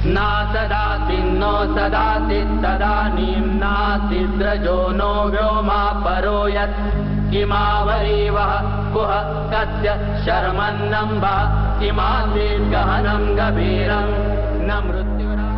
नासदाति no सदाति तदानीं नासिद्रजो no Vyoma परो यत् किमावरीवः कुह कस्य शर्मन्नं वा किमासीत् गहनं गभीरं न मृत्युरासीत्।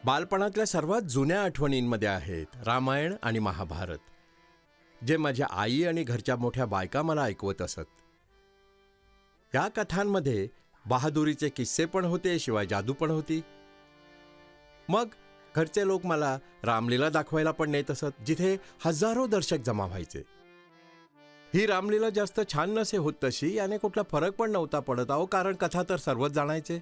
बालपणातल्या सर्वात जुन्या आठवणींमध्ये आहेत रामायण आणि महाभारत, जे माझ्या आई आणि घरच्या मोठ्या बायका मला ऐकवत असत. या कथांमध्ये बहादुरीचे किस्से पण होते, शिवाय जादू पण होती. मग घरचे लोक मला रामलीला दाखवायला पण नेत असत, जिथे हजारो दर्शक जमा व्हायचे. ही रामलीला जास्त छान नसे होत तशी, याने कुठला फरक पण नव्हता पडत अहो, कारण कथा तर सर्वच जाणायचे.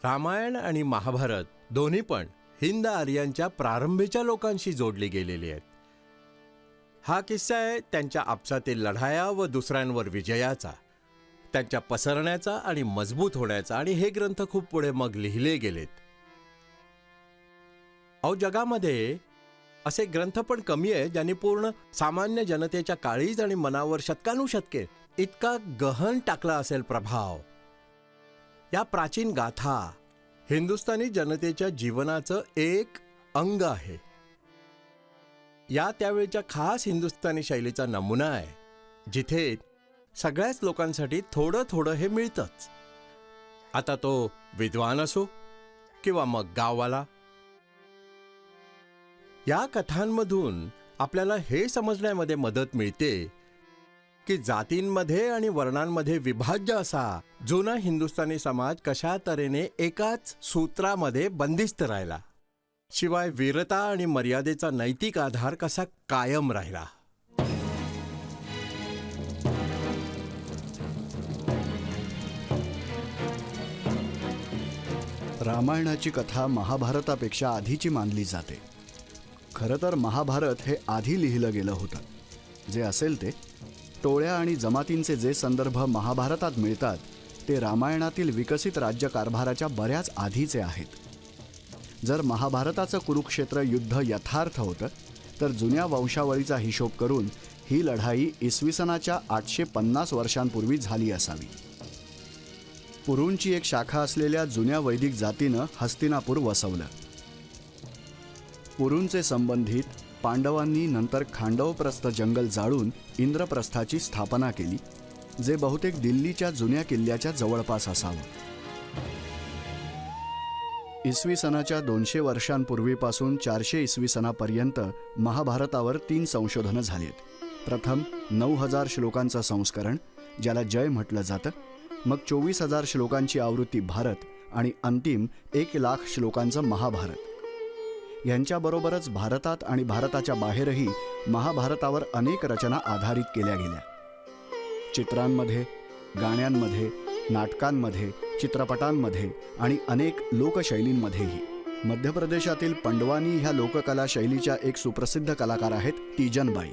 रामायण आणि महाभारत दोन्ही पण हिंद आर्यांच्या प्रारंभीच्या लोकांशी जोडली गेलेली आहेत. हा किस्सा आहे त्यांच्या आपसातील लढाया व दुसऱ्यांवर विजयाचा, त्यांच्या पसरण्याचा आणि मजबूत होण्याचा. आणि हे ग्रंथ खूप पुढे मग लिहिले गेलेत. अहो, जगामध्ये असे ग्रंथ पण कमी आहे ज्यांनी पूर्ण सामान्य जनतेच्या काळीज आणि मनावर शतकानुशतके इतका गहन टाकला असेल प्रभाव. या प्राचीन गाथा हिंदुस्थानी जनतेच्या जीवनाचं एक अंग आहे. या त्यावेळच्या खास हिंदुस्थानी शैलीचा नमुना आहे, जिथे सगळ्याच लोकांसाठी थोडं थोडं हे मिळतंच. आता तो विद्वान असो किंवा मग गाववाला. या कथांमधून आपल्याला हे समजण्यामध्ये मदत मिळते की जातींमध्ये आणि वर्णांमध्ये विभाज्य असा जुना हिंदुस्थानी समाज कशा तऱ्हेने एकाच सूत्रामध्ये बंदिस्त राहिला, शिवाय वीरता आणि मर्यादेचा नैतिक आधार कसा कायम राहिला. रामायणाची कथा महाभारतापेक्षा आधीची मानली जाते. खरं तर महाभारत हे आधी लिहिलं गेलं होतं. जे असेल ते टोळ्या आणि जमातींचे जे संदर्भ महाभारतात मिळतात ते रामायणातील विकसित राज्यकारभाराच्या बऱ्याच आधीचे आहेत. जर महाभारताचं कुरुक्षेत्र युद्ध यथार्थ होतं तर जुन्या वंशावळीचा हिशोब करून ही लढाई इसवी सनाच्या 850 वर्षांपूर्वी झाली असावी. पुरूंची एक शाखा असलेल्या जुन्या वैदिक जातीनं हस्तिनापूर वसवलं. पुरूंचे संबंधित पांडवांनी नंतर खांडवप्रस्थ जंगल जाळून इंद्रप्रस्थाची स्थापना केली, जे बहुतेक दिल्लीच्या जुन्या किल्ल्याच्या जवळपास असावं. इसवी सनाच्या 200 वर्षांपूर्वीपासून 400 इसवी सनापर्यंत महाभारतावर 3 संशोधनं झालीत. प्रथम 9000 श्लोकांचं संस्करण, ज्याला जय म्हटलं जातं, मग 24,000 श्लोकांची आवृत्ती भारत आणि अंतिम 1,00,000 श्लोकांचं महाभारत. यांच्याबरोबरच भारतात आणि भारताच्या बाहेरही महाभारतावर अनेक रचना आधारित केल्या गेल्या. चित्रांमध्ये, गाण्यांमध्ये, नाटकांमध्ये, चित्रपटांमध्ये आणि अनेक लोकशैलींमध्येही. मध्य प्रदेशातील पंडवानी ह्या लोककला शैलीच्या एक सुप्रसिद्ध कलाकार आहेत तीजनबाई.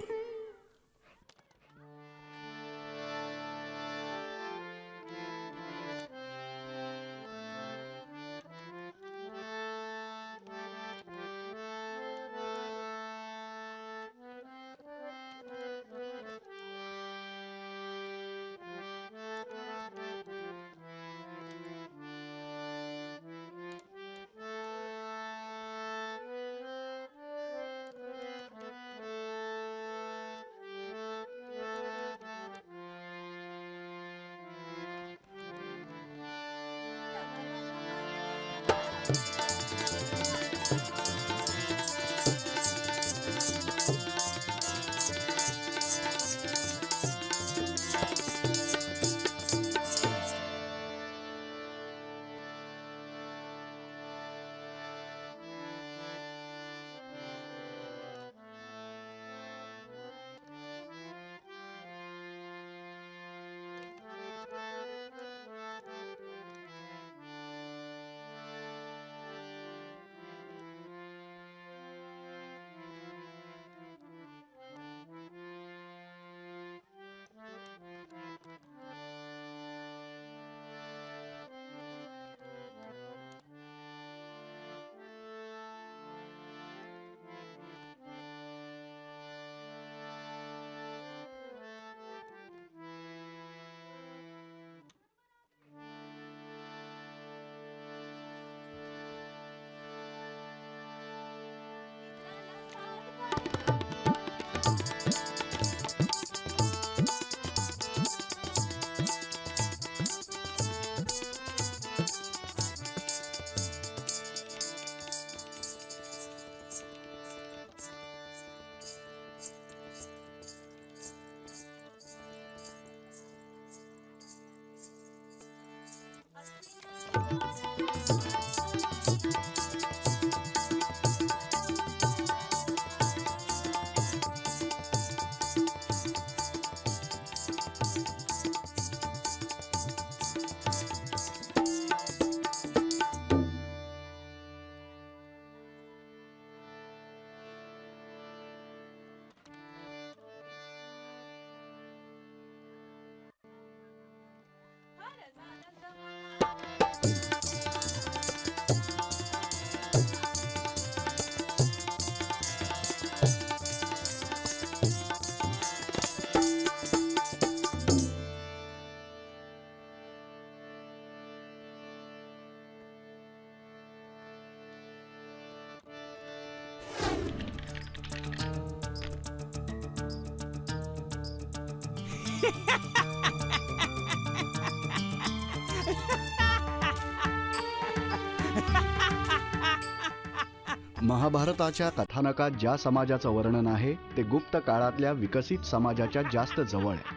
महाभारताच्या कथानकात ज्या समाजाचं वर्णन आहे ते गुप्त काळातल्या विकसित समाजाच्या जास्त जवळ आहे.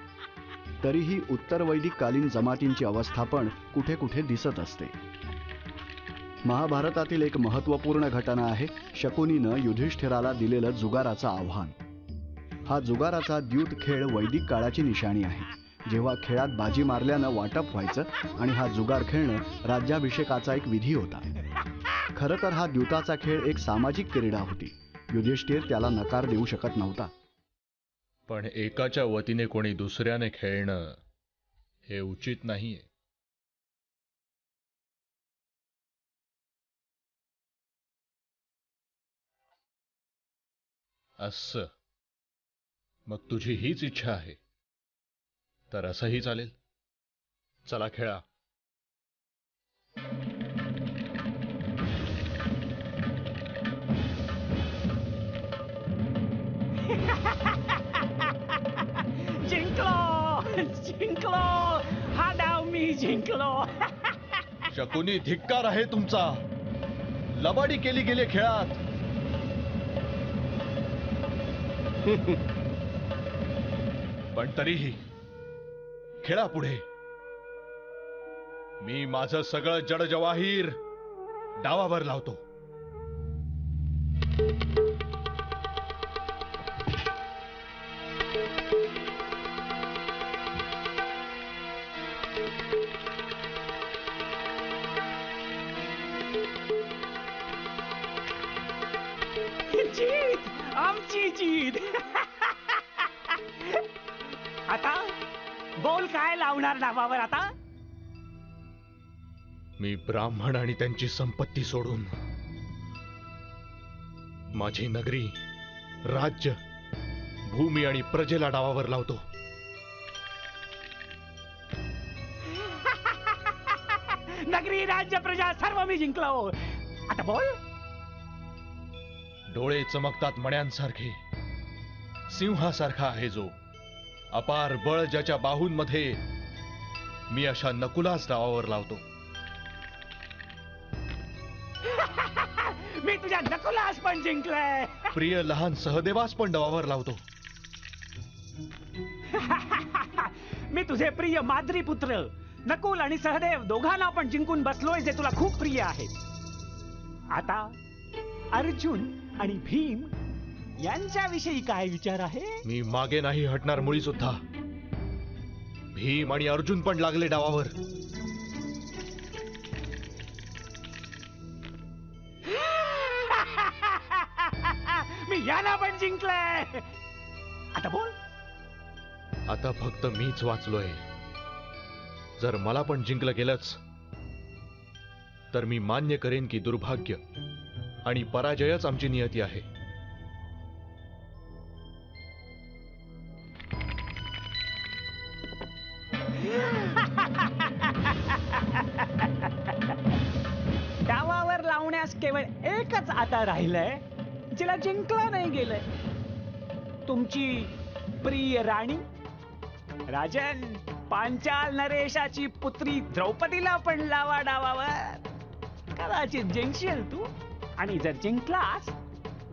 तरीही उत्तर वैदिक कालीन जमातींची अवस्था पण कुठे कुठे दिसत असते. महाभारतातील एक महत्त्वपूर्ण घटना आहे शकुनीनं युधिष्ठिराला दिलेलं जुगाराचं आव्हान. हा जुगाराचा द्यूत खेळ वैदिक काळाची निशाणी आहे, जेव्हा खेळात बाजी मारल्यानं वाटप व्हायचं आणि हा जुगार खेळणं राज्याभिषेकाचा एक विधी होता. खरं तर हा द्यूताचा खेळ एक सामाजिक क्रीडा होती. युधिष्ठिर त्याला नकार देऊ शकत नव्हता. पण एकाच्या वतीने कोणी दुसऱ्याने खेळणं हे उचित नाहीये. असं मग तुझी हीच इच्छा आहे तर असंही चालेल. चला खेळा. जिंकलो. हा डाव मी जिंकलो. शकुनी, धिक्कार आहे तुमचा. लबाडी केली गेली खेळात. पण तरीही खेळा पुढे. मी माझं सगळं जड जवाहीर डावावर लावतो. जीत, आमची जीत. आता बोल, काय लावणार डावावर आता? मी ब्राह्मण आणि त्यांची संपत्ती सोडून माझी नगरी, राज्य, भूमी आणि प्रजेला डावावर लावतो. नगरी, राज्य, प्रजा सर्व मी जिंकलो. आता बोल. डोळे चमकतात मण्यांसारखे. सिंहासारखा आहे जो. अपार बळ ज्याच्या बाहूंमध्ये, मी अशा नकुलाच डावावर लावतो. मी तुझ्या नकुलास पण जिंकलंय. प्रिय लहान सहदेवास पण डावावर लावतो. मी तुझे प्रिय माद्री पुत्र नकुल आणि सहदेव दोघांना पण जिंकून बसलोय, जे तुला खूप प्रिय आहेत. आता अर्जुन आणि भीम यांच्याविषयी काय विचार आहे? मी मागे नाही हटणार मुळी सुद्धा. भीम आणि अर्जुन पण लागले डावावर. मी यांना पण जिंकलंय. आता बोल. आता फक्त मीच वाचलोय. जर मला पण जिंकलं गेलंच तर मी मान्य करेन की दुर्भाग्य आणि पराजयच आमची नियती आहे. डावावर लावण्यास केवळ एकच आता राहिलंय, जिला जिंकलं नाही गेलंय. तुमची प्रिय राणी. राजन, पांचाल नरेशाची पुत्री द्रौपदीला पण लावा डावावर. कदाचित जिंकशील तू. आणि जर जिंकलास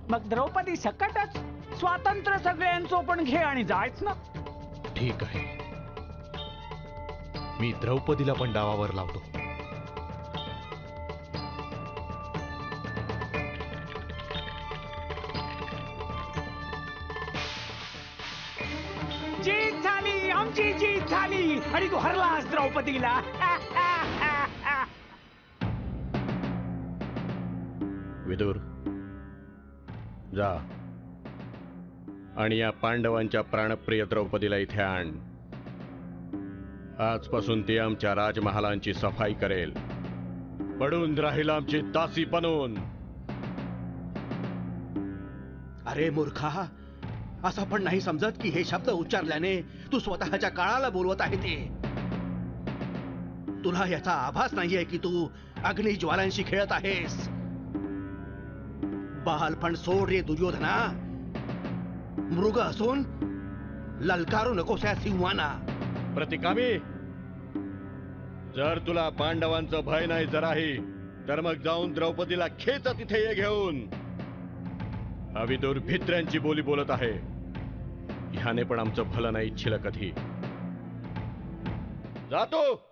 मग द्रौपदी सकटच स्वातंत्र्य सगळ्यांचं पण घे आणि जायच ना. ठीक आहे, मी द्रौपदीला पण डावावर लावतो. जीत झाली, आमची जीत झाली. आणि तू हरलास द्रौपदीला. विदुर, जा आणि या पांडवांच्या प्राणप्रिय द्रौपदीला इथे आण. आजपासून ती आमच्या राजमहालांची सफाई करेल. पडून राहील आमची दासी बनून. अरे मूर्खा, असं पण नाही समजत की हे शब्द उच्चारल्याने तू स्वतःच्या काळाला बोलवत आहे ते. तुला याचा आभास नाहीये की तू अग्निज्वालांशी खेळत आहेस. बालपण सोड रे दुर्योधना. मृग असून ललकारू नकोस या सिंहाना. प्रतिकामी, जर तुला पांडवांचं भय नाही जराही, तर मग जाऊन द्रौपदीला खेच तिथे ये घेऊन. हा विदुर भित्र्यांची बोली बोलत आहे. ह्याने पण आमचं भलं नाही इच्छिलं कधी. जातो.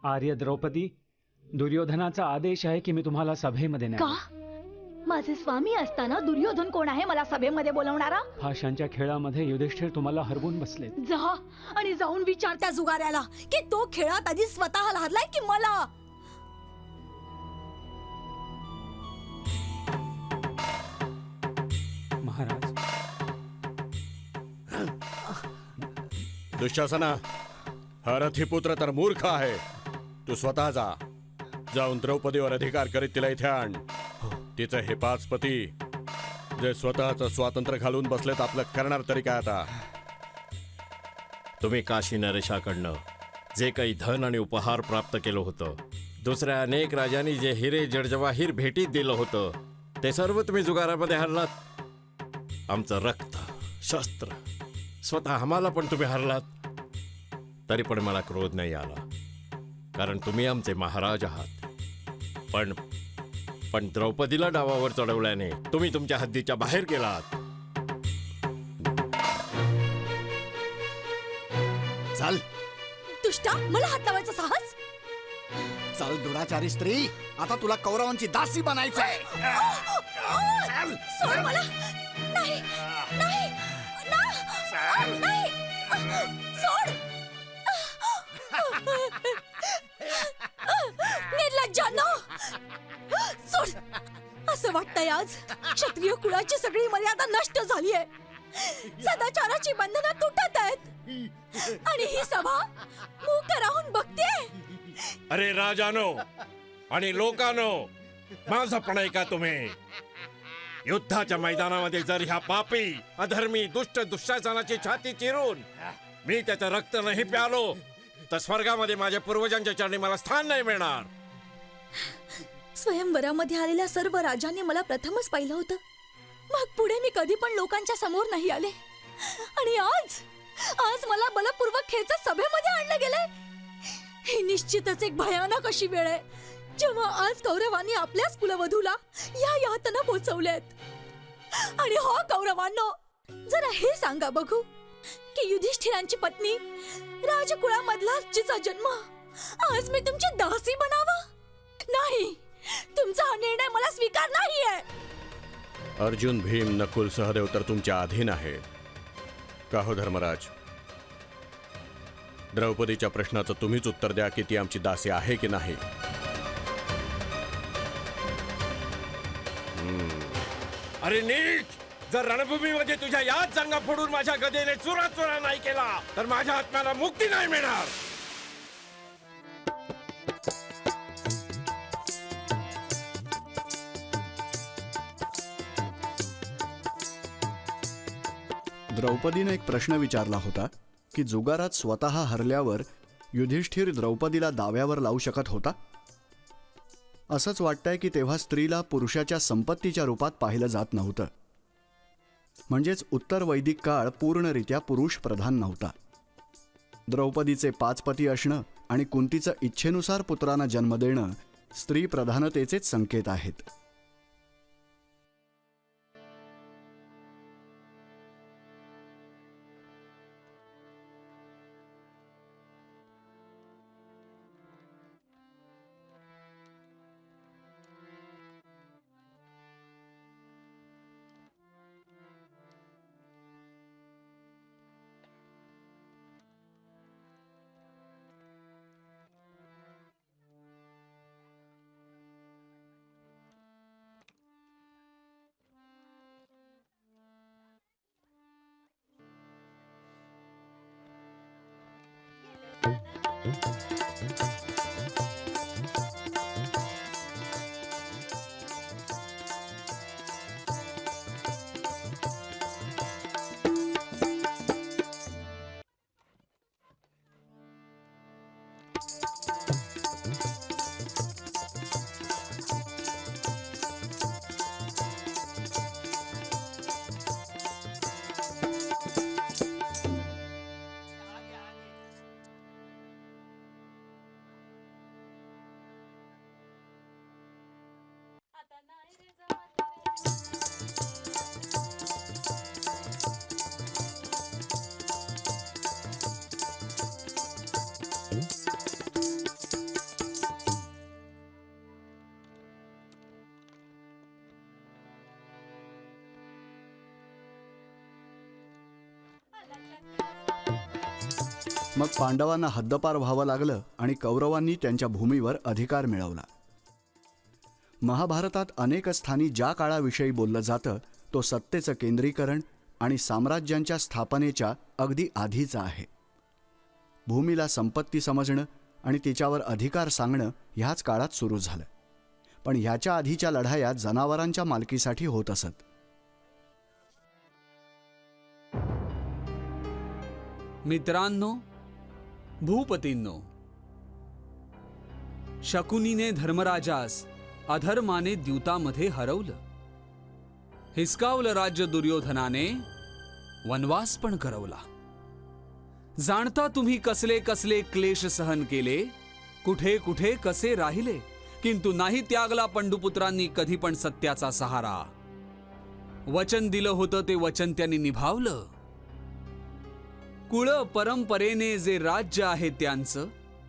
आर्य द्रौपदी, दुर्योधनाचा आदेश आहे की मी तुम्हाला सभेमध्ये का? माझे स्वामी असताना दुर्योधन कोण आहे मला सभेमध्ये बोलवणारा? फाशांच्या खेळामध्ये युधिष्ठिर तुम्हाला हरवून बसले. जा आणि जाऊन विचार त्या जुगाऱ्याला की तो खेळात आधी स्वतःला हरलाय की मला. महाराज, दुःशासना, हा रथिपुत्र तर मूर्ख आहे. तू स्वतः जा. जाऊन द्रौपदीवर अधिकार करीत तिला इथे आण. तिचं हे 5 पती जे स्वतःचं स्वातंत्र्य घालून बसलेत आपलं करणार तरी काय आता? तुम्ही काशी नरेशाकडनं जे काही धन आणि उपहार प्राप्त केलं होतं, दुसऱ्या अनेक राजांनी जे हिरे जडजवाहीर भेटीत दिलं होतं, ते सर्व तुम्ही जुगारामध्ये हरलात. आमचं रक्त, शस्त्र, स्वतः आम्हाला पण तुम्ही हरलात. तरी पण मला क्रोध नाही आला, कारण तुम्ही आमचे महाराज आहात. पण द्रौपदीला डावावर चढवल्याने तुम्ही तुमच्या हद्दीच्या बाहेर गेलात. चाल दुष्टा, मला हात लावायचा साहस? चाल दुराचारी स्त्री, आता तुला कौरवांची दासी बनायचंय. सोड मला. नाही नाही नाही, सोड. निर्लज्जांनो, सोड. असं वाटतंय आज क्षत्रिय कुळाची सगळी मर्यादा नष्ट झाली आहे. सदाचाराची बंधनं तुटत आहेत आणि ही सभा मूक राहून बघते. अरे राजानो आणि लोकांनो, माझं पण ऐका तुम्ही. युद्धाच्या मैदानामध्ये जर ह्या पापी, अधर्मी, दुष्ट दुःशासनाची छाती चिरून मी त्याचं रक्त नाही प्यालो, तर स्वर्गामध्ये माझ्या पूर्वजांच्या चरणी मला स्थान नाही मिळणार. स्वयंवरामध्ये आलेल्या सर्व राजांनी मला प्रथमच पाहिलं होतं. मग पुढे मी कधी पण लोकांच्या समोर नाही आले. आणि आज मला बलपूर्वक खेचत सभेमध्ये आणलं गेलंय. ही निश्चितच एक भयानक अशी वेळ आहे, जेव्हा आज कौरवांनी आपल्याच कुलवधूला या यातना पोचवल्यात. आणि हो कौरवांनो, जरा हे सांगा बघू की युधिष्ठिरांची पत्नी, राजकुळामधला जिचा जन्म, आज मी तुमची दासी बनावा? नाही, तुमचा हा निर्णय मला स्वीकार नाहीये. अर्जुन, भीम, नकुल, सहदेव तर तुमच्या अधीन आहेत. का हो धर्मराज? द्रौपदीच्या प्रश्नाचं तुम्हीच उत्तर द्या की ती आमची दासी आहे की नाही. अरे नीच, जर रणभूमीमध्ये तुझ्या याच जंगा फोडून माझ्या गदेने चुरा नाही केला, तर माझ्या आत्म्याला मुक्ती नाही मिळणार. द्रौपदीने एक प्रश्न विचारला होता की जुगारात स्वतः हरल्यावर युधिष्ठिर द्रौपदीला दाव्यावर लावू शकत होता. असंच वाटतंय की तेव्हा स्त्रीला पुरुषाच्या संपत्तीच्या रूपात पाहिलं जात नव्हतं. म्हणजेच उत्तर वैदिक काळ पूर्णरित्या पुरुष प्रधान नव्हता. द्रौपदीचे 5 पती असणं आणि कुंतीचं इच्छेनुसार पुत्रांना जन्म देणं स्त्री प्रधानतेचेच संकेत आहेत. मग पांडवांना हद्दपार व्हावं लागलं आणि कौरवांनी त्यांच्या भूमीवर अधिकार मिळवला. महाभारतात अनेक स्थानी ज्या काळाविषयी बोललं जातं तो सत्तेचं केंद्रीकरण आणि साम्राज्यांच्या स्थापनेच्या अगदी आधीचा आहे. भूमीला संपत्ती समजणं आणि तिच्यावर अधिकार सांगणं ह्याच काळात सुरू झालं. पण ह्याच्या आधीच्या लढाया जनावरांच्या मालकीसाठी होत असत. मित्रांनो, भूपतींनो, शकुनीने धर्मराजास अधर्माने द्यूतामध्ये हरवलं. हिसकावलं राज्य दुर्योधनाने, वनवास पण करवला. जाणता तुम्ही कसले कसले क्लेश सहन केले, कुठे कुठे कसे राहिले, किंतु नाही त्यागला पंडुपुत्रांनी कधी पण सत्याचा सहारा. वचन दिलं होतं ते वचन त्यांनी निभावलं. कुळ परंपरेने जे राज्य आहे त्यांचं,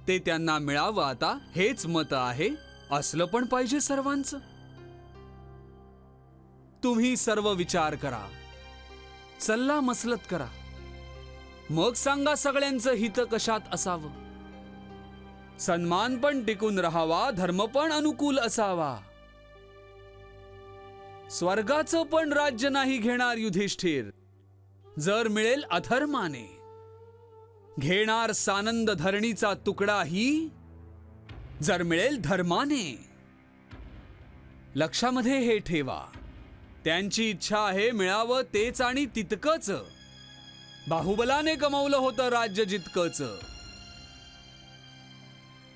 ते त्यांना मिळावं आता हेच मत आहे, असलं पण पाहिजे सर्वांचं. तुम्ही सर्व विचार करा, सल्ला मसलत करा, मग सांगा सगळ्यांचं हित कशात असावं. सन्मान पण टिकून राहावा, धर्म पण अनुकूल असावा. स्वर्गाचं पण राज्य नाही घेणार युधिष्ठिर, जर मिळेल अधर्माने. घेणार सानंद धरणीचा तुकडाही, जर मिळेल धर्माने. लक्षामध्ये हे ठेवा, त्यांची इच्छा आहे मिळावं तेच आणि तितकंच. बाहुबलाने कमावलं होतं राज्य जितकंच,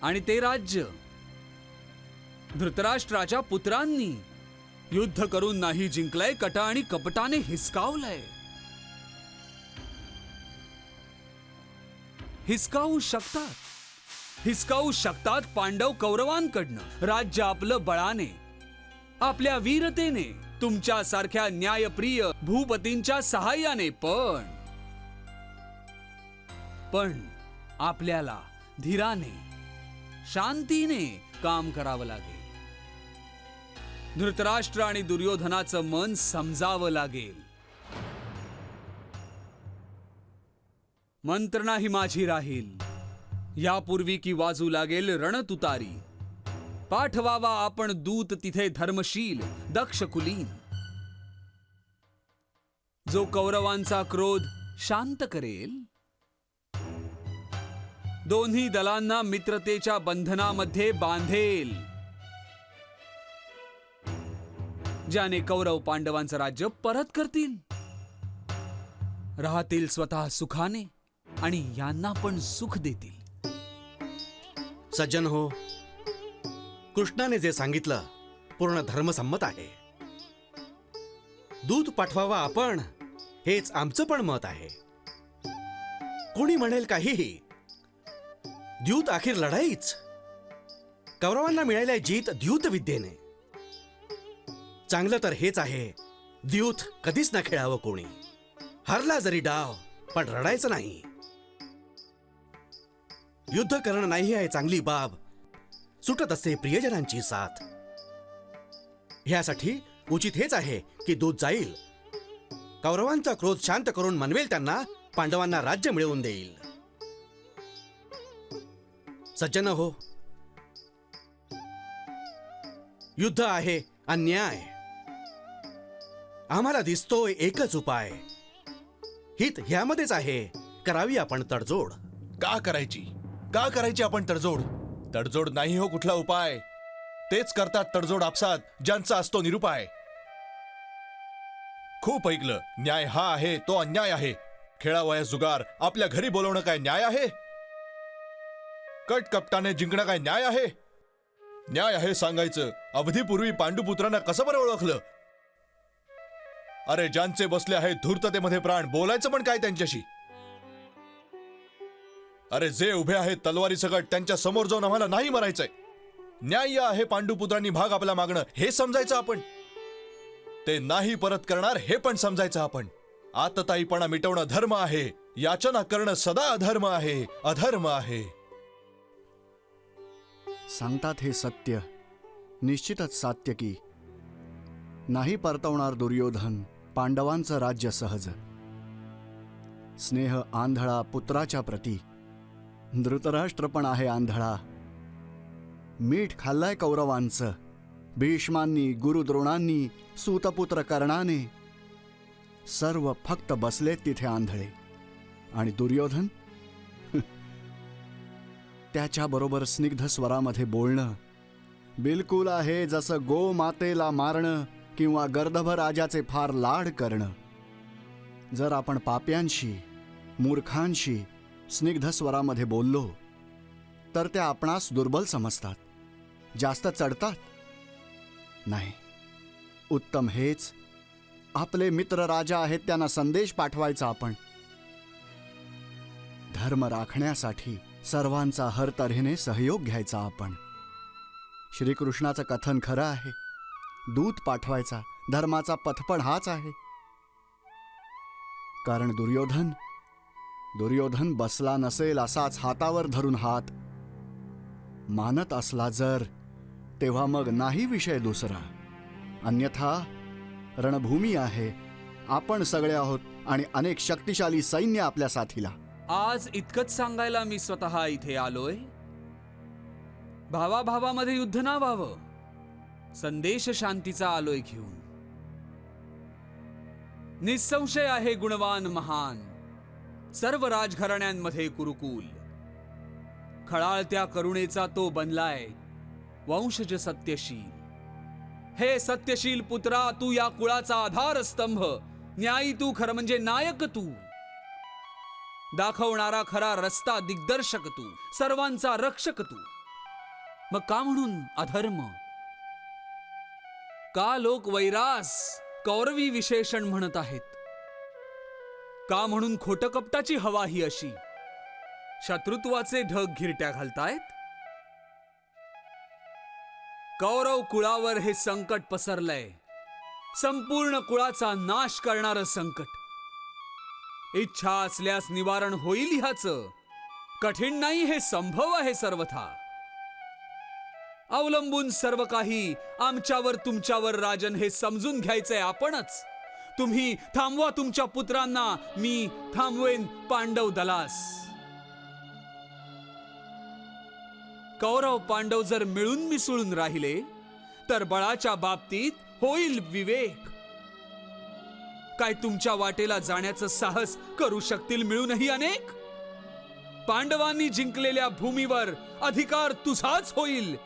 आणि ते राज्य धृतराष्ट्राच्या पुत्रांनी युद्ध करून नाही जिंकलंय, कटा आणि कपटाने हिसकावलंय. हिसकावू शकतात पांडव कौरवांकडनं राज्य आपलं बळाने, आपल्या वीरतेने, तुमच्या सारख्या न्यायप्रिय भूपतींच्या सहाय्याने. पण आपल्याला धीराने, शांतीने काम करावं लागेल. धृतराष्ट्र आणि दुर्योधनाचं मन समजावं लागेल. मंत्रणा ही माझी राहील, यापूर्वी की वाजू लागेल रणतुतारी. पाठवावा आपण दूत तिथे धर्मशील दक्ष कुलीन, जो कौरवांचा क्रोध शांत करेल, दोन्ही दलांना मित्रतेच्या बंधनामध्ये बांधेल, ज्याने कौरव पांडवांचं राज्य परत करतील, राहतील स्वतः सुखाने आणि यांना पण सुख देतील. सज्जन हो, कृष्णाने जे सांगितलं पूर्ण धर्मसंमत आहे. दूत पाठवावा आपण, हेच आमचं पण मत आहे. कोणी म्हणेल काहीही, द्यूत अखेर लढाईच. कौरवांना मिळालेली जीत द्यूत विद्येने. चांगलं तर हेच आहे, द्यूत कधीच ना खेळावं कोणी. हरला जरी डाव, पण रडायचं नाही. युद्ध करणं नाही आहे चांगली बाब, सुटत असते प्रियजनांची साथ. ह्यासाठी उचित हेच आहे की दूत जाईल, कौरवांचा क्रोध शांत करून मनवेल त्यांना, पांडवांना राज्य मिळवून देईल. सज्जन हो, युद्ध आहे अन्याय. आम्हाला दिसतोय एकच उपाय, हित ह्यामध्येच आहे, करावी आपण तडजोड. का करायची आपण तडजोड? तडजोड नाही हो कुठला उपाय. तेच करतात तडजोड आपसात, ज्यांचा असतो निरुपाय. खूप ऐकलं, न्याय हा आहे तो अन्याय आहे. खेळावया जुगार, आपल्या घरी बोलवणं काय न्याय आहे? कट कपटाने जिंकणं काय न्याय आहे? न्याय आहे सांगायचं, अवधीपूर्वी पांडुपुत्रांना कसं बरं ओळखलं? अरे ज्यांचे बसले आहेत धूर्ततेमध्ये प्राण, बोलायचं पण काय त्यांच्याशी? अरे जे उभे आहेत तलवारी सकट, त्यांच्या समोर जाऊन आम्हाला नाही मरायचंय. न्याय आहे पांडुपुत्रांनी भाग आपला मागणं, हे समजायचं आपण. ते नाही परत करणार हे पण समजायचं आपण. आतताईपणा मिटवणं धर्म आहे, याचना करणं सदा अधर्म आहे, अधर्म आहे. सांगतात हे सत्य, निश्चितच सात्य की नाही परतवणार दुर्योधन पांडवांचं राज्य सहज. स्नेह आंधळा पुत्राच्या प्रती, धृतराष्ट्र पण आहे आंधळा. मीठ खाल्लाय कौरवांचं, भीष्मांनी, गुरुद्रोणांनी, सूतपुत्र कर्णाने. सर्व फक्त बसलेत तिथे आंधळे. आणि दुर्योधन त्याच्याबरोबर स्निग्ध स्वरामध्ये बोलणं बिलकुल आहे जसं गो मातेला मारणं किंवा गर्दभ राजाचे फार लाड करणं. जर आपण पाप्यांशी मूर्खांशी स्निग्ध स्वरामध्ये बोललो तर ते आपणास दुर्बल समजतात, जास्त चढतात. नाही, उत्तम हेच. आपले मित्र राजा आहेत, त्यांना संदेश पाठवायचा आपण. धर्म राखण्यासाठी सर्वांचा हर तऱ्हेने सहयोग घ्यायचा आपण. श्रीकृष्णाचं कथन खरं आहे. दूत पाठवायचा, धर्माचा पथपण हाच आहे. कारण दुर्योधन बसला नसेल असाच हातावर धरून हात मानत असला जर, तेव्हा मग नाही विषय दुसरा. अन्यथा रणभूमी आहे, आपण सगळे आहोत आणि अनेक शक्तिशाली सैन्य आपल्या साथीला. आज इतकंच सांगायला मी स्वतः इथे आलोय. भावाभावामध्ये युद्ध ना व्हावं, संदेश शांतीचा आलोय घेऊन. निसंशय आहे गुणवान महान, सर्व राजघराण्यांमध्ये कुरुकुल. खळाळत्या करुणेचा तो बनलाय वंशज सत्यशील. हे सत्यशील पुत्रा, तू या कुळाचा आधारस्तंभ. न्यायी तू, खरं म्हणजे नायक तू. दाखवणारा खरा रस्ता दिग्दर्शक तू, सर्वांचा रक्षक तू. मग का म्हणून अधर्म? का लोक वैरास कौरवी विशेषण म्हणत आहेत? का म्हणून खोटकपटाची हवा ही अशी? शत्रुत्वाचे ढग घिरट्या घालतायत. कौरव कुळावर हे संकट पसरलंय, संपूर्ण कुळाचा नाश करणारं संकट. इच्छा असल्यास निवारण होईल ह्याचं. कठीण नाही, हे संभव आहे सर्वथा. अवलंबून सर्व काही आमच्यावर तुमच्यावर राजन, हे समजून घ्यायचंय आपणच. तुम्ही थांबवा तुमच्या पुत्रांना, मी थांबवेन पांडव दलास. कौरव पांडव जर मिळून मिसळून राहिले तर बळाच्या बाबतीत होईल विवेक. काय तुमच्या वाटेला जाण्याचं साहस करू शकतील मिळूनही अनेक? पांडवांनी जिंकलेल्या भूमीवर अधिकार तुझाच होईल.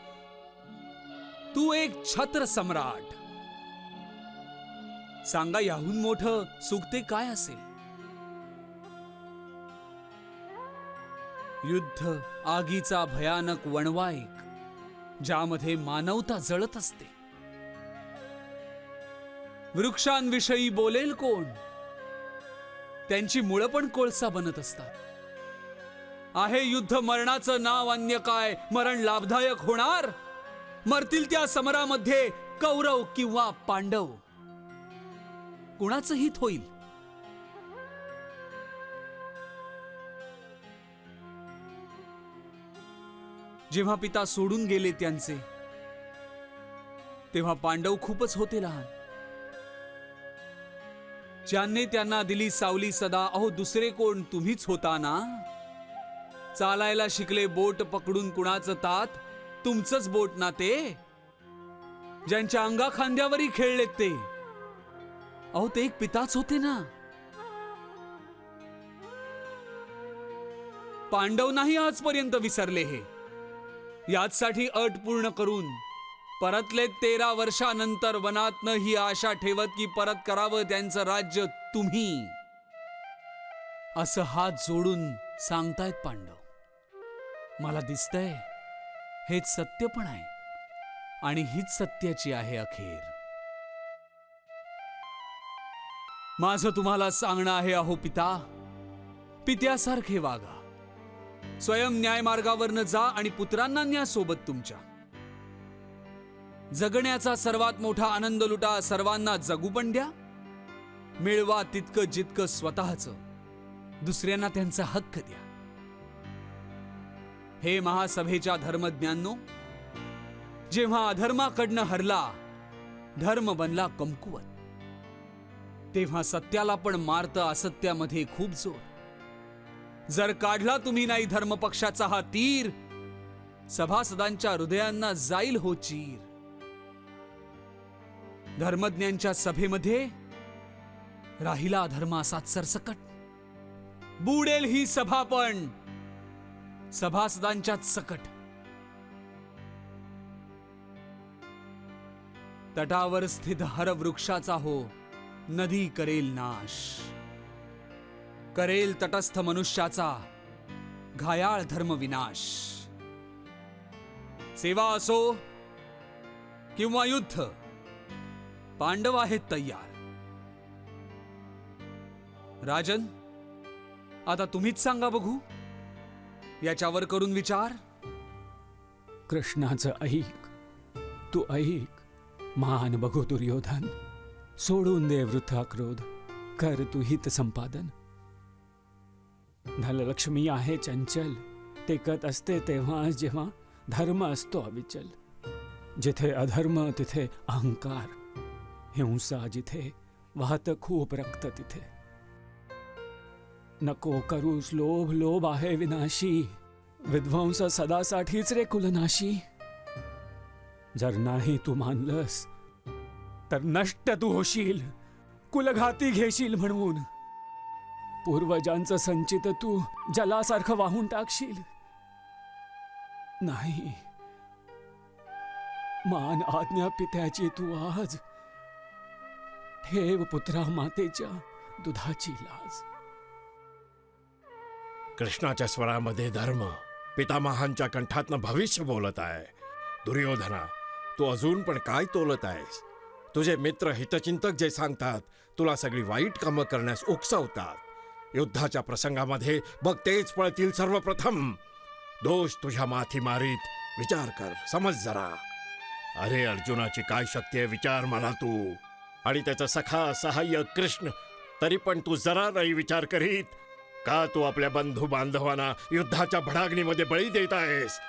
तू एक छत्र सम्राट. सांगा, याहून मोठं सुख ते काय असेल? युद्ध आगीचा भयानक वणवा-एक, ज्यामध्ये मानवता जळत असते. वृक्षांविषयी बोलेल कोण? त्यांची मुळं पण कोळसा बनत असतात. आहे युद्ध मरणाचं नाव, अन्य काय मरण लाभदायक होणार? मरतील त्या समरामध्ये कौरव किंवा पांडव, कुणाचं हित होईल? जेव्हा पिता सोडून गेले त्यांचे, तेव्हा पांडव खूपच होते लहान. ज्यांनी त्यांना दिली सावली सदा, अहो दुसरे कोण तुम्हीच होता ना. चालायला शिकले बोट पकडून कुणाचं तात, तुमचंच बोट ना ते. ज्यांच्या अंगा खांद्यावरही खेळलेत ते, अहो ते एक पिताच होते ना. पांडव नाही आजपर्यंत विसरले हे. याचसाठी अट पूर्ण करून परतले 13 वर्षानंतर वनातनं, ही आशा ठेवत की परत करावं त्यांचं राज्य तुम्ही. असं हात जोडून सांगतायत पांडव. मला दिसतंय हेच सत्य पण आहे आणि हीच सत्याची आहे अखेर. माझं तुम्हाला सांगणं आहे, अहो पिता, पित्यासारखे वागा. स्वयं न्याय मार्गावरनं जा आणि पुत्रांना न्या सोबत तुमच्या. जगण्याचा सर्वात मोठा आनंद लुटा, सर्वांना जगू पण द्या. मिळवा तितकं जितकं स्वतःच, दुसऱ्यांना त्यांचा हक्क द्या. हे महासभेच्या धर्मज्ञांनो, जेव्हा अधर्माकडनं हरला धर्म बनला कमकुवत, तेव्हा सत्याला पण मारतं असत्यामध्ये खूप जोर. जर काढला तुम्ही नाही धर्मपक्षाचा हा तीर, सभासदांच्या हृदयांना जाईल हो चीर. धर्मज्ञांच्या सभेमध्ये राहिला अधर्म असाच सरसकट, बुडेल ही सभा पण सभासदांच्याच सकट. तटावर स्थित हर वृक्षाचा हो नदी करेल नाश, करेल तटस्थ मनुष्याचा घायाळ धर्म विनाश. सेवा असो किंवा युद्ध, पांडव आहेत तय्यार. राजन, आता तुम्हीच सांगा बघू, याच्यावर करून विचार. कृष्णाचं ऐक, तू ऐक. मान बघू दुर्योधन, सोडून दे वृथा क्रोध, कर तू हित संपादन. धनलक्ष्मी आहे चंचल, टेकत असते तेव्हा जेव्हा धर्म असतो अविचल. जिथे अधर्म तिथे अहंकार, हिंसा जिथे वाहत खूप रक्त तिथे. नको करूस लोभ, लोभ आहे विनाशी, विध्वंस सदासाठीच रे कुलनाशी. जर नाही तू मानलंस तर नष्ट तू होशील, कुलघाती घेशील म्हणून. पूर्वजांचं संचित तू जलासारखं वाहून टाकशील. नाही, मान आज्ञा पित्याची तू आज, ठेव पुत्रा मातेच्या दुधाची लाज. कृष्णाच्या स्वरामध्ये धर्म, पितामहांच्या कंठातनं भविष्य बोलत आहे. दुर्योधना, तू अजून पण काय तोलत आहेस? तुझे मित्र हितचिंतक जे सांगतात, तुला सगळी वाईट कामं करण्यास उकसवतात. युद्धाच्या प्रसंगामध्ये बघ तेच पळतील सर्वप्रथम. दोष तुझ्या माथी मारीत. विचार कर, समज जरा. अरे अर्जुनाची काय शक्ती आहे विचार मला तू. आणि त्याचा सखा सहाय्य कृष्ण, तरी पण तू जरा नाही विचार करीत. का तू आपल्या बंधू बांधवांना युद्धाच्या भडागणीमध्ये बळी देत आहेस?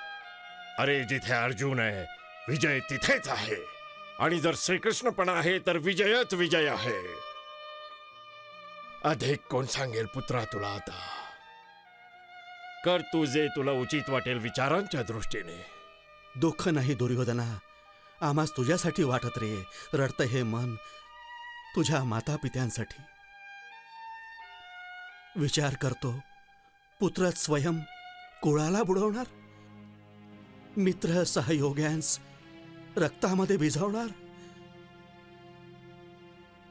अरे जिथे अर्जुन आहे विजय तिथेच आहे. आणि जर श्रीकृष्ण पण आहे तर विजयच विजय आहे. अधिक कोण सांगेल पुत्रा तुला आता? कर तू जे तुला उचित वाटेल विचारांच्या दृष्टीने. दुःख नाही दुर्योधना, आम्हास तुझ्यासाठी वाटत रे. रडतं हे मन तुझ्या माता पित्यांसाठी. विचार करतो, पुत्र स्वयं कुळाला बुडवणार, मित्र सहयोग्यांस रक्तामध्ये भिजवणार.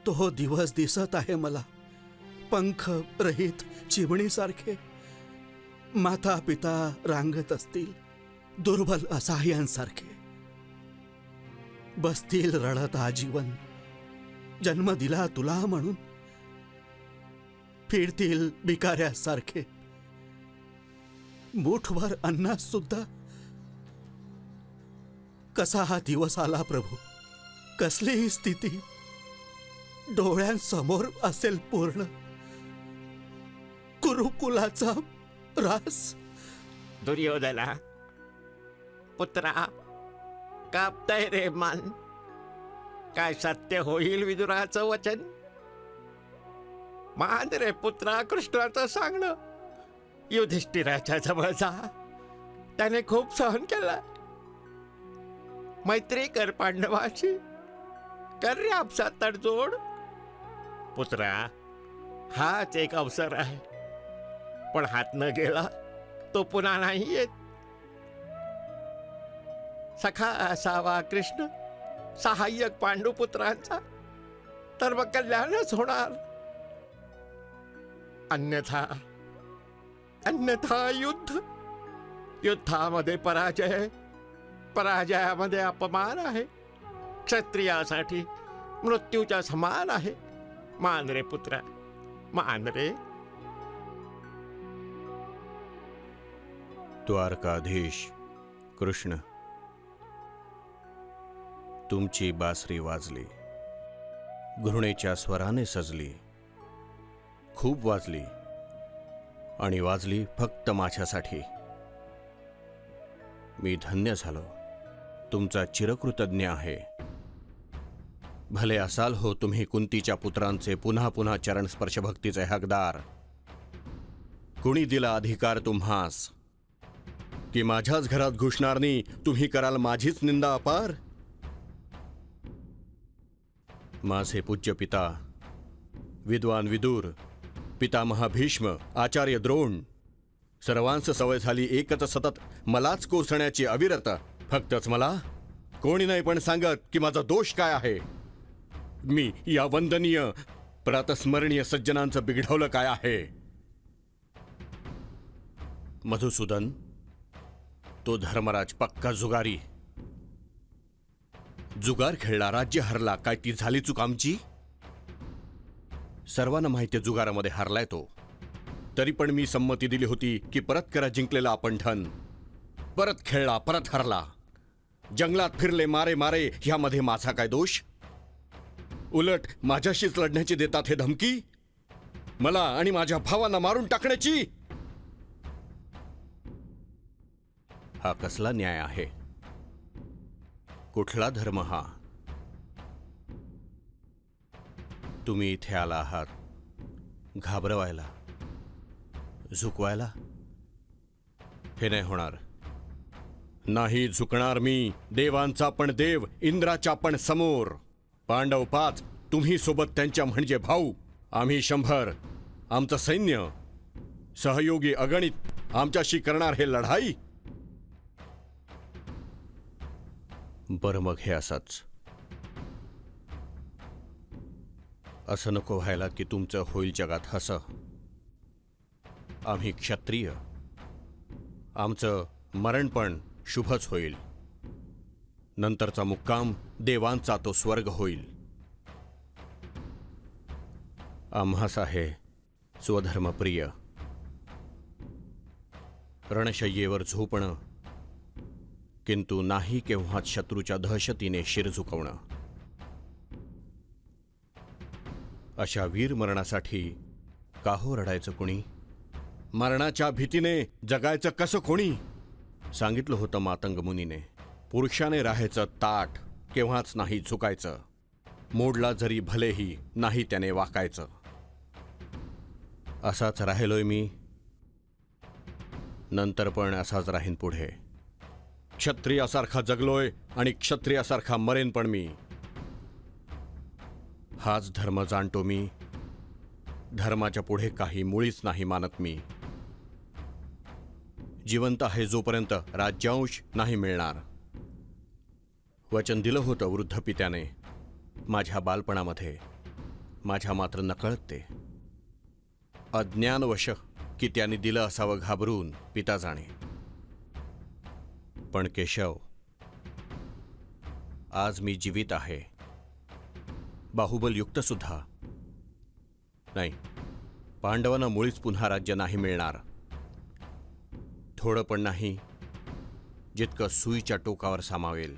तो दिवस दिसत आहे मला, पंख रहित चिमणीसारखे. माता पिता रांगत असतील दुर्बल असहाय्यांसारखे. बसतील रडत आजीवन, जन्म दिला तुला म्हणून. फिरतील भिकाऱ्यासारखे, मुठभर अन्नास सुद्धा. कसा हा दिवस आला प्रभू, कसली ही स्थिती डोळ्यांसमोर असेल पूर्ण. कुरुकुलाचा रास. दुर्योधना पुत्रा, कापताय रे मान. काय सत्य होईल विदुराचं वचन? मान रे पुत्रा, कृष्णाचं सांगणं. युधिष्ठिराच्या जवळ जा, त्याने खूप सहन केला. मैत्री कर पांडवाची, कर रे आपसा तडजोड. पुत्रा, हाच एक अवसर आहे, पण हात न गेला तो पुन्हा नाही येत. सखा असावा कृष्ण, सहाय्यक पांडुपुत्रांचा, तर मग कल्याणच होणार. अन्यथा अन्यथा युद्ध. युद्धामध्ये पराजय, पराजयामध्ये अपमान आहे. क्षत्रियासाठी मृत्यूच्या समान आहे. मान रे पुत्रा, मान रे. द्वारकाधीश कृष्ण, तुमची बासरी वाजली, घृणेच्या स्वराने सजली. खूप वाजली, आणि वाजली फक्त माझ्यासाठी. मी धन्य झालो, तुमचा चिरकृतज्ञ आहे. भले असाल हो तुम्ही कुंतीच्या पुत्रांचे पुन्हा पुन्हा चरण स्पर्श भक्तीचे हकदार. कुणी दिला अधिकार तुम्हास की माझ्याच घरात घुसणारनी तुम्ही कराल माझीच निंदा अपार? माझे पूज्य पिता विद्वान विदुर, पितामह भीष्म, आचार्य द्रोण, सर्वांस सवय झाली एकच सतत मलाच कोसण्याची अविरत. फक्तच मला कोणी नाही पण सांगत की माझा दोष काय आहे. मी या वंदनीय प्रातस्मरणीय सज्जनांचं बिघडवलं काय आहे. मधुसूदन, तो धर्मराज पक्का जुगारी. जुगार खेळला, राज्य हरला, काय ती झाली चूक आमची? सर्वांना माहिती जुगारामध्ये हारलाय तो. तरी पण मी संमती दिली होती की परत करा जिंकलेला आपण धन. परत खेळला, परत हरला. जंगलात फिरले, मारे मारे, ह्यामध्ये माझा काय दोष? उलट माझ्याशीच लढण्याची देतात हे धमकी, मला आणि माझ्या भावांना मारून टाकण्याची. हा कसला न्याय आहे? कुठला धर्म हा? तुम्ही इथे आला आहात घाबरवायला, झुकवायला. हे नाही होणार. नाही झुकणार मी. देवांचा पण देव, इंद्राच्या पण समोर. पांडव 5, तुम्ही सोबत त्यांच्या म्हणजे भाऊ, आम्ही 100. आमचं सैन्य, सहयोगी अगणित आमच्याशी करणार हे लढाई. बरं मग हे असंच. असं नको व्हायला की तुमचं होईल जगात हसं. आम्ही क्षत्रिय, आमचं मरण पण शुभच होईल. नंतरचा मुक्काम देवांचा तो स्वर्ग होईल. आम्हास आहे स्वधर्मप्रिय. रणशय्येवर झोपणं, किंतु नाही केव्हाच शत्रूच्या दहशतीने शिर झुकवणं. अशा वीर मरणासाठी का हो रडायचं कुणी? मरणाच्या भीतीने जगायचं कसं कोणी? सांगितलं होतं मातंग मुनीने, पुरुषाने राहायचं ताठ, केव्हाच नाही झुकायचं. मोडला जरी भलेही नाही त्याने वाकायचं. असाच राहिलोय मी, नंतर पण असाच राहीन पुढे. क्षत्रियासारखा जगलोय आणि क्षत्रियासारखा मरेन पण मी. हाच धर्म जाणतो मी. धर्माच्या पुढे काही मुळीच नाही मानत मी. जिवंत आहे जोपर्यंत राज्यांश नाही मिळणार. वचन दिलं होतं वृद्ध पित्याने माझ्या बालपणामध्ये, माझ्या मात्र नकळत ते. अज्ञानवश की त्याने दिलं असावं घाबरून, पिता जाणे. पण केशव, आज मी जीवित आहे, बाहुबलयुक्त सुद्धा. नाही, पांडवांना मुळीच पुन्हा राज्य नाही मिळणार. थोडं पण नाही, जितकं सुईच्या टोकावर सामावेल.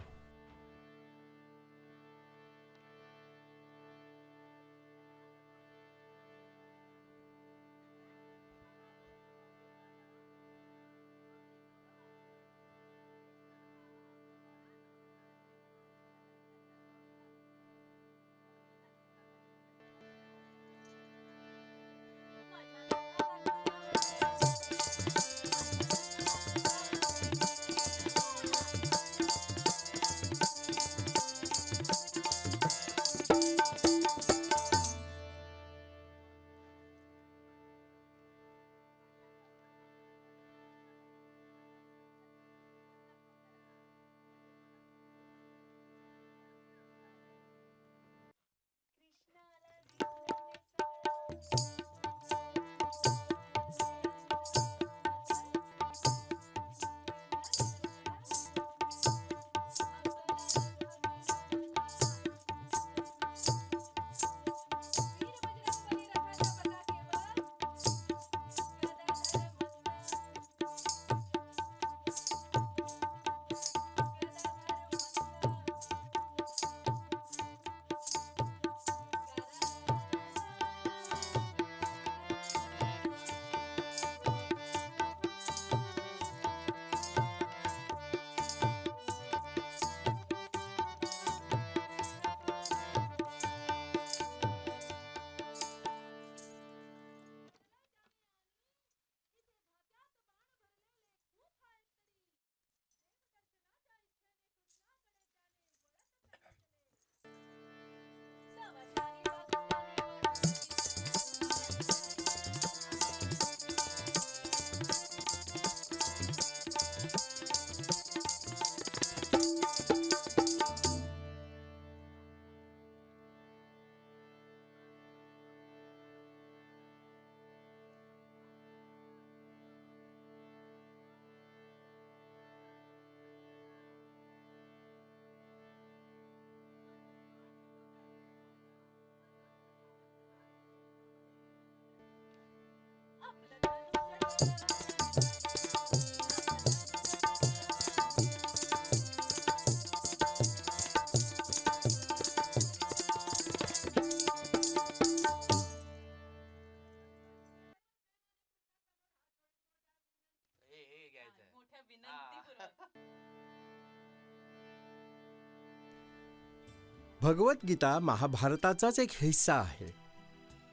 भगवद्गीता महाभारताचाच एक हिस्सा आहे.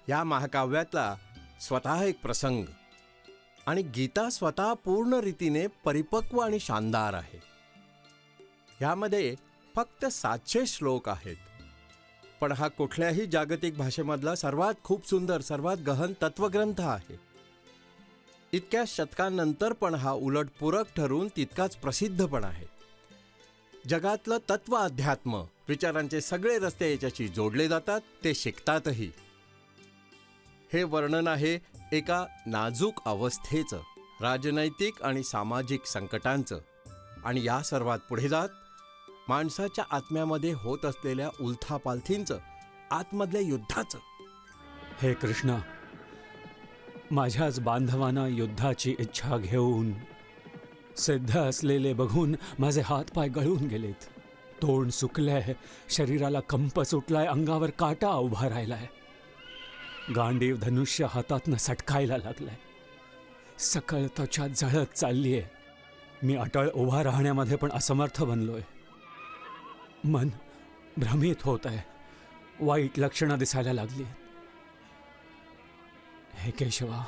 या महाकाव्यातला स्वतः एक प्रसंग आणि गीता स्वतः पूर्ण रीतीने परिपक्व आणि शानदार आहे. यामध्ये फक्त 700 श्लोक आहेत, पण हा कुठल्याही जागतिक भाषेमधला सर्वात खूप सुंदर, सर्वात गहन तत्वग्रंथ आहे. इतक्या शतकांनंतर पण हा उलटपूरक ठरून तितकाच प्रसिद्ध पण आहे. जगातलं तत्व, अध्यात्म, विचारांचे सगळे रस्ते याच्याशी जोडले जातात, ते शिकतातही. हे वर्णन आहे एका नाजूक अवस्थेचं, राजनैतिक आणि सामाजिक संकटांचं, आणि या सर्वात पुढे जात माणसाच्या आत्म्यामध्ये होत असलेल्या उलथापालथींचं, आतमधल्या युद्धाचं. हे कृष्णा, माझ्याच बांधवांना युद्धाची इच्छा घेऊन सिद्ध असलेले बघून माझे हात पाय गळून गेलेत. तोंड सुकलंय, शरीराला कंप सुटलाय, अंगावर काटा उभा राहिलाय. गांडीव धनुष्य हातातनं सटकायला लागलाय. सकळ त्वचा जळत चाललीय. मी अटळ उभा राहण्यामध्ये पण असमर्थ बनलोय. मन भ्रमित होत आहे. वाईट लक्षणं दिसायला लागली. हे केशवा,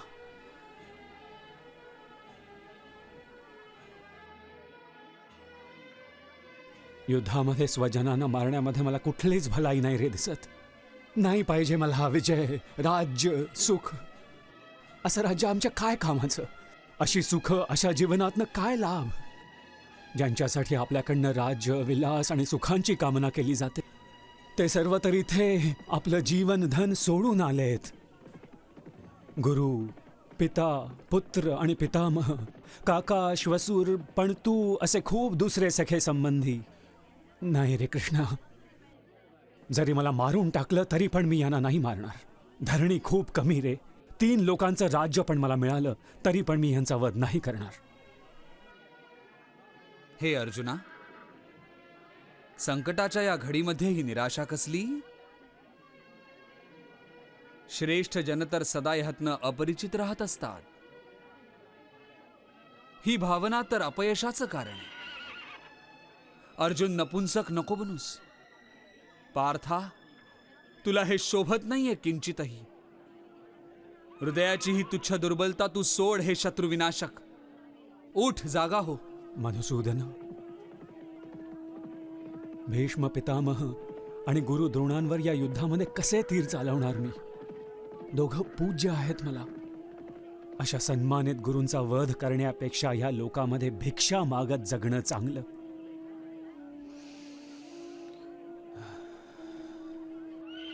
युद्धामध्ये स्वजनांना मारण्यामध्ये मला कुठलीच भलाई नाही रे दिसत. नाही पाहिजे मला हा विजय, राज्य, सुख. असं राज्य आमच्या काय कामाचं? अशी सुख, अशा जीवनातनं काय लाभ? ज्यांच्यासाठी आपल्याकडनं राज्य, विलास आणि सुखांची कामना केली जाते, ते सर्व तर इथे आपलं जीवन धन सोडून आलेत. गुरु, पिता, पुत्र आणि पितामह, काका, श्वसूर, पणतू असे खूप दुसरे सखे संबंधी. नाही रे कृष्णा, जरी मला मारून टाकलं तरी पण मी यांना नाही मारणार. धरणी खूप कमी रे. 3 लोकांचं राज्य पण मला मिळालं तरी पण मी यांचा वध नाही करणार. हे अर्जुना, संकटाच्या या घडीमध्ये ही निराशा कसली? श्रेष्ठ जन तर सदा ह्यातनं अपरिचित राहत असतात. ही भावना तर अपयशाचं कारण आहे. अर्जुन, नपुंसक नको बनूस. पार्था, तुला हे शोभत नाहीये किंचितही. हृदयाची ही तुच्छ दुर्बलता तू सोड. हे शत्रुविनाशक, उठ, जागा हो. मधुसूदन, भीष्म पितामह आणि गुरु द्रोणांवर या युद्धामध्ये कसे तीर चालवणार मी? दोघं पूज्य आहेत मला. अशा सन्मानित गुरूंचा वध करण्यापेक्षा ह्या लोकामध्ये भिक्षा मागत जगणं चांगलं.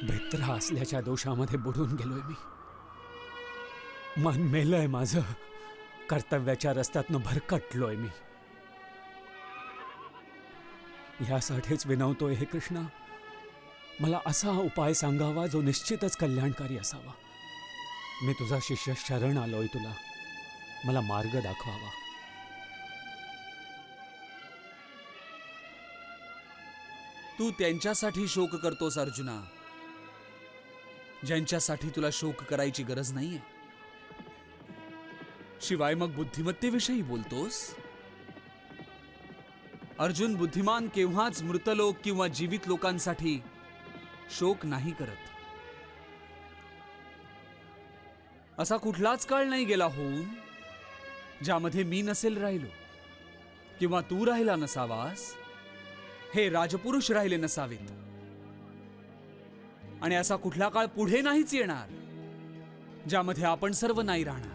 भित्रा असल्याच्या दोषामध्ये बुडून गेलोय मी. मन मेलंय माझं. कर्तव्याच्या रस्त्यातनं भरकटलोय मी. यासाठीच विनवतोय हे कृष्णा, मला असा उपाय सांगावा जो निश्चितच कल्याणकारी असावा. मी तुझा शिष्य शरण आलोय तुला. मला मार्ग दाखवावा. तू त्यांच्यासाठी शोक करतोस अर्जुना, ज्यांच्यासाठी तुला शोक करायची गरज नाहीये. शिवाय मग बुद्धिमत्तेविषयी बोलतोस? अर्जुन, बुद्धिमान केव्हाच मृतलोक किंवा जीवित लोकांसाठी शोक नाही करत. असा कुठलाच काळ नाही गेला होऊन ज्यामध्ये मी नसेल राहिलो, किंवा तू राहिला नसावास, हे राजपुरुष राहिले नसावेत. आणि असा कुठला काळ पुढे नाहीच येणार ज्यामध्ये आपण सर्व नाही राहणार.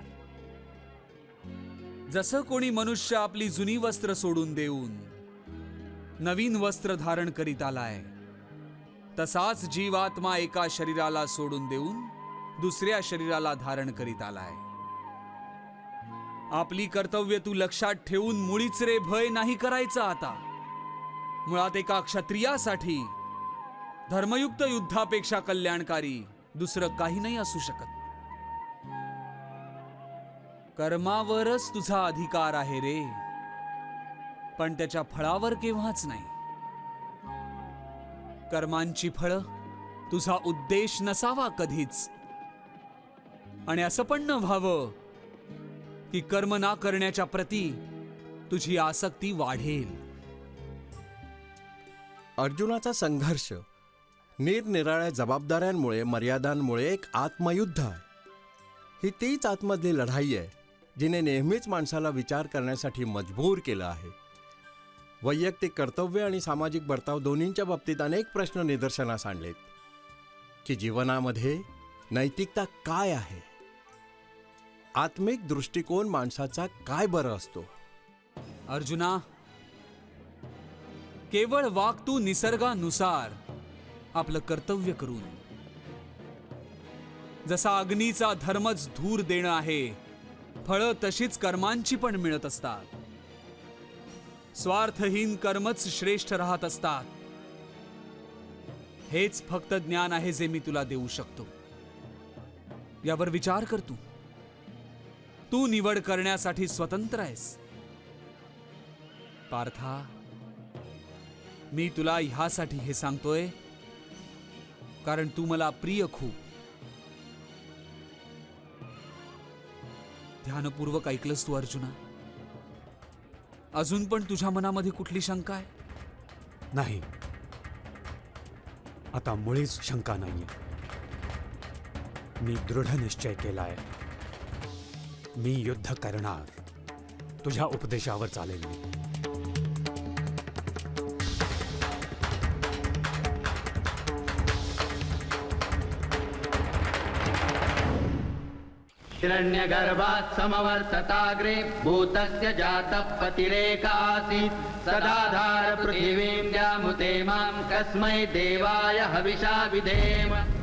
जसं कोणी मनुष्य आपली जुनी वस्त्र सोडून देऊन नवीन वस्त्र धारण करीत आलाय, तसाच जीवात्मा एका शरीराला सोडून देऊन दुसऱ्या शरीराला धारण करीत आलाय. आपली कर्तव्य तू लक्षात ठेवून मुळीच रे भय नाही करायचा. आता मुळात एका क्षत्रियासाठी धर्मयुक्त युद्धापेक्षा कल्याणकारी दुसरं काही नाही असू शकत. कर्मावरच तुझा अधिकार आहे रे, पण त्याच्या फळावर केव्हाच नाही. कर्मांची फळं तुझा उद्देश नसावा कधीच. आणि असं पण न व्हावं की कर्म ना करण्याच्या प्रती तुझी आसक्ती वाढेल. अर्जुनाचा संघर्ष निरनिराळ्या जबाबदाऱ्यांमुळे, मर्यादांमुळे एक आत्मयुद्ध आहे. ही तीच आतमधली लढाई आहे जिने नेहमीच माणसाला विचार करण्यासाठी मजबूर केलं आहे. वैयक्तिक कर्तव्य आणि सामाजिक बर्ताव दोन्हींच्या बाबतीत अनेक प्रश्न निदर्शनास आणलेत की जीवनामध्ये नैतिकता काय आहे, आत्मिक दृष्टिकोन माणसाचा काय बरं असतो. अर्जुना, केवळ वाग तू निसर्गानुसार आपलं कर्तव्य करून. जसा अग्नीचा धर्मच धूर देणं आहे, फळं तशीच कर्मांची पण मिळत असतात. स्वार्थहीन कर्मच श्रेष्ठ राहत असतात. हेच फक्त ज्ञान आहे जे मी तुला देऊ शकतो. यावर विचार कर. तू निवड करण्यासाठी स्वतंत्र आहेस. पार्था, मी तुला ह्यासाठी हे सांगतोय कारण तू मला प्रिय खूप. ध्यानपूर्वक ऐकलंस तू अर्जुना? अजून पण तुझ्या मनामध्ये कुठली शंका आहे? नाही, आता मुळीच शंका नाहीये. मी दृढ निश्चय केलाय. मी युद्ध करणार. तुझ्या उपदेशावर चालेल मी. हिरण्यगर्भात् समवर्तताग्रे भूतस्य जातः पतिरेक आसीत् सदाधार पृथिवीं व्यामुते मां कस्मै देवाय हविषा विधेम.